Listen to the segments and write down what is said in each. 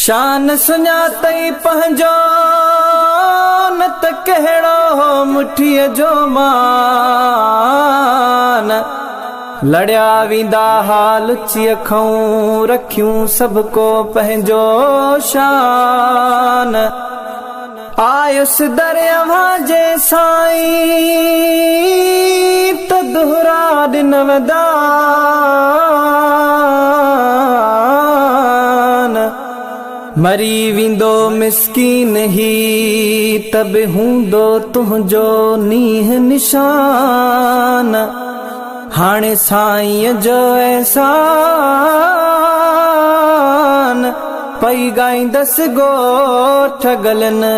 शान सुञातई पंहिंजो न त कहिड़ो मुठीअ जो मान। लड़िया वेंदा हाल ची अखूं रखियूं सभु को पंहिंजो शान। आयुसि दरियावां जे साईं त दुहरा ॾिनव दान। मरी वेंदो मिस्कीन ही त बि हूंदो तुंहिंजो नींहुं निशान। हाणे साईं जो एहसान पई गाईंदसि ॻोठ गलनि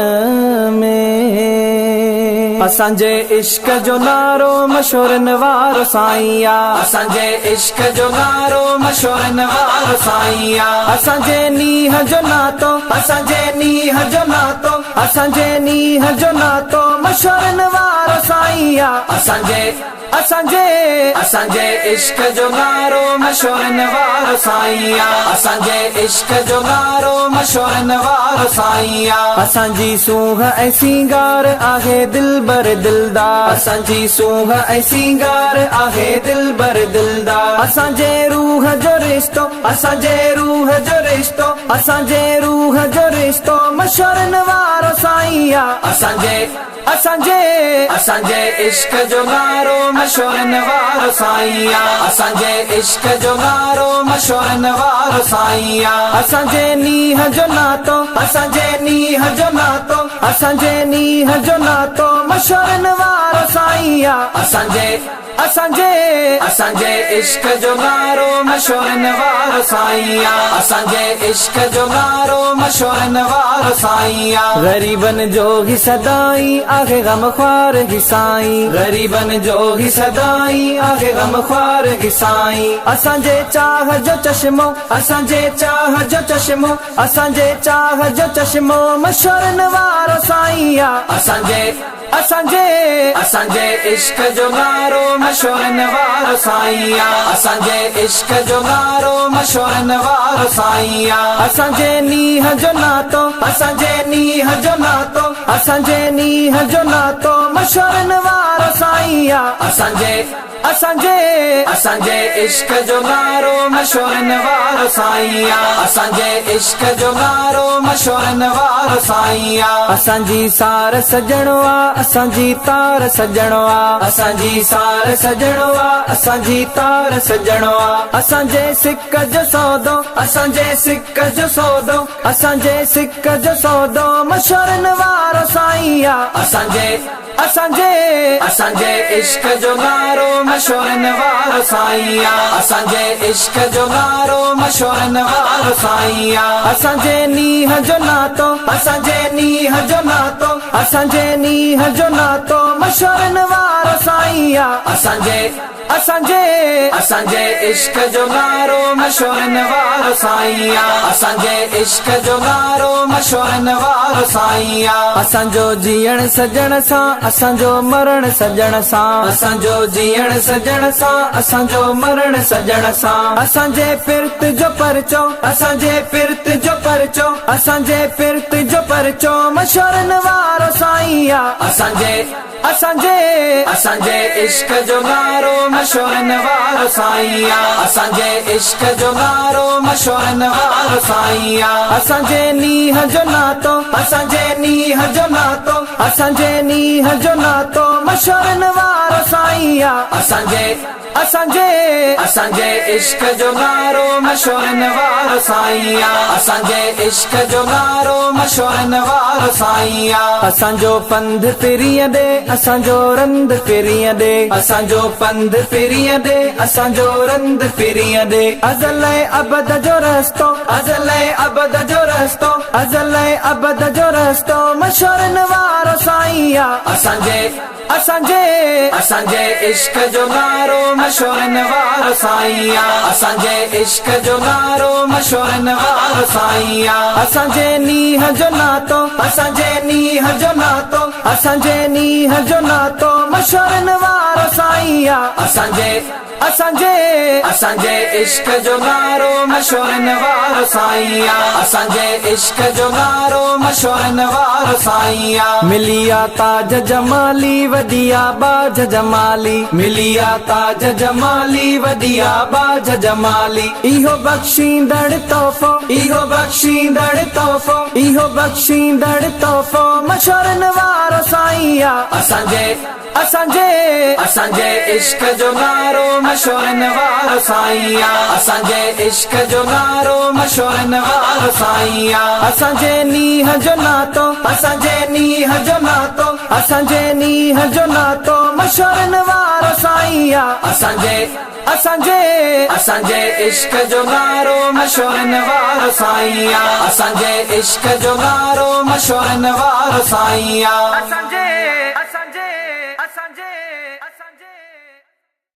में। असांजे इश्क जो नारो मशहूरनि वारो साईं आ। असांजे इश्क जो नारो मशहूरनि वारो साईं आ। असांजे नींहं जो नातो असांजे नींहं जो नातो असांजे नींहं जो नातो मशहूरनि वारो साईं आ। असांजे असांजे असांजे इश्क जो नारो मशहूरनि वारो साईं आ। असांजे इश्क जो नारो मशहूरनि वारो साईं आ। असांजी सूंघ ऐं सिंगार आहे दिलबर दिलदार। असांजी सूंघ ऐं सिंगार आहे दिलबर दिलदार। असांजे रूह जो रिश्तो असांजे रूह जो रिश्तो असांजे रूह जो रिश्तो मशहूरनि वारो साईं आ। असांजे असांजे असांजे इश्क जो नारो मशहूरनि वारो साईं आ। असांजे इश्क जो नारो मशहूरनि वारो साईं आ। असांजे नींहं जो नातो असांजे नींहं जो नातो असांजे नींहं जो नातो मशहूरनि वारो साईं आ। असांजे असांजे असांजे इश्क जो नारो मशहूरनि वारो साईं आ। असांजे इश्क जो नारो मशहूरनि वारो साईं आ। ग़रीबनि जो ही सदाई आहे ग़मख़्वार ही साईं। ग़रीबनि जो ही सदाई आहे ग़मख़्वार ही साईं। असांजे चाह जो चश्मो असांजे चाह जो चश्मो असांजे चाह जो चश्मो मशहूरनि वारो साईं आ। असांजे असांजे असांजे इश्क जो नारो मशहूरनि वारो साईं आ। असांजे इश्क जो नारो मशहूरनि वारो साईं आ। असांजे नींहं जो नातो असांजे नींहं जो नातो असांजे नींहं जो नातो मशहूरनि वारो साईं आ। असांजे असांजे असांजे इश्क जो नारो मशहूरनि वारो साईं आ। असांजे इश्क जो नारो मशहूरनि वारो साईं आ। असांजी सार सजणो आ असांजी तार सजणो आ। असांजी सार सजणो आ असांजी तार सजणो आ। असांजे सिक जो सौदो असांजे सिक जो सौदो असांजे सिक जो सौदो मशहूरनि वारो साईं आ। असांजे असांजे असांजे इश्क जो नारो मशहूरनि वारो साईं आ। असांजे इश्क जो नारो मशहूरनि वारो साईं आ। असांजे नींहं जो नातो असांजे नींहं जो नातो असांजे नींहं जो नातो मशहूरनि वारो साईं आ। असांजे असांजे असांजे इश्क जो नारो मशहूरनि वारो साईं आ। असांजे इश्क जो नारो मशहूरनि वारो साईं आ। असांजो जीअण सजण सां असांजो मरण सजण सां असांजो जीअण सजण सां असांजो मरण सजण सां। असांजे फिरत जो परचो असांजे फिरत जो परचो असांजे फिरत जो परचो मशहूरनि वारो साईं आ। असांजे असांजे असांजे इश्क जो नारो मशहूरनि वारो साईं आ। असांजे इश्क जो नारो मशहूरनि वारो साईं आ। असांजे नींहं जो नातो असांजे नींहं जो नातो असांजे नींहं जो नातो मशहूरनि वारो साईं आ। असांजे असांजे असांजे इश्क जो नारो मशहूरनि वारो साईं आ। असांजे इश्क जो नारो मशहूरनि वारो साईं आ। असांजो पंध फिरीअ ॾे असांजो रंध फिरीअ ॾे असांजो पंध फिरीअ ॾे असांजो रंध फिरीअ ॾे। अज़ल ऐं अबद जो रस्तो अज़ल ऐं अबद जो रस्तो अज़ल ऐं अबद जो रस्तो मशहूरनि वारो साईं आ। असांजे असांजे असांजे इश्क जो नारो मशहूरनि वारो साईं आ। असांजे इश्क जो नारो मशहूरनि वारो साईं आ। असांजे नींहं जो नातो असांजे नींहं जो नातो असांजे नींहं जो नातो मशहूरनि वारो साईं साईया असांजे इश्क जो नारो मशहूर नवारो साईया असांजे इश्क जो नारो मशहूर नवारो साईया मिलिया ताज जमाली वदिया बाज जमाली मिलिया ताज जमाली वदिया बाज जमाली इहो बख्शींदड़ तोहफो इहो बख्शींदड़ तोहफो इहो बख्शींदड़ तोहफो मशहूर नवारो साईया असांजे इश्क जो नारो मशहूर नवारो साईया असांजे इश्क जो नारो मशहूर नवारो साईया असांजे नीह जो नातो असांजे नीह जो नातो असांजे नीह जो नातो मशहूर नवारो साईया असांजे इश्क जो नारो मशहूर नवारो साईया असांजे इश्क जो नारो मशहूर नवारो साईया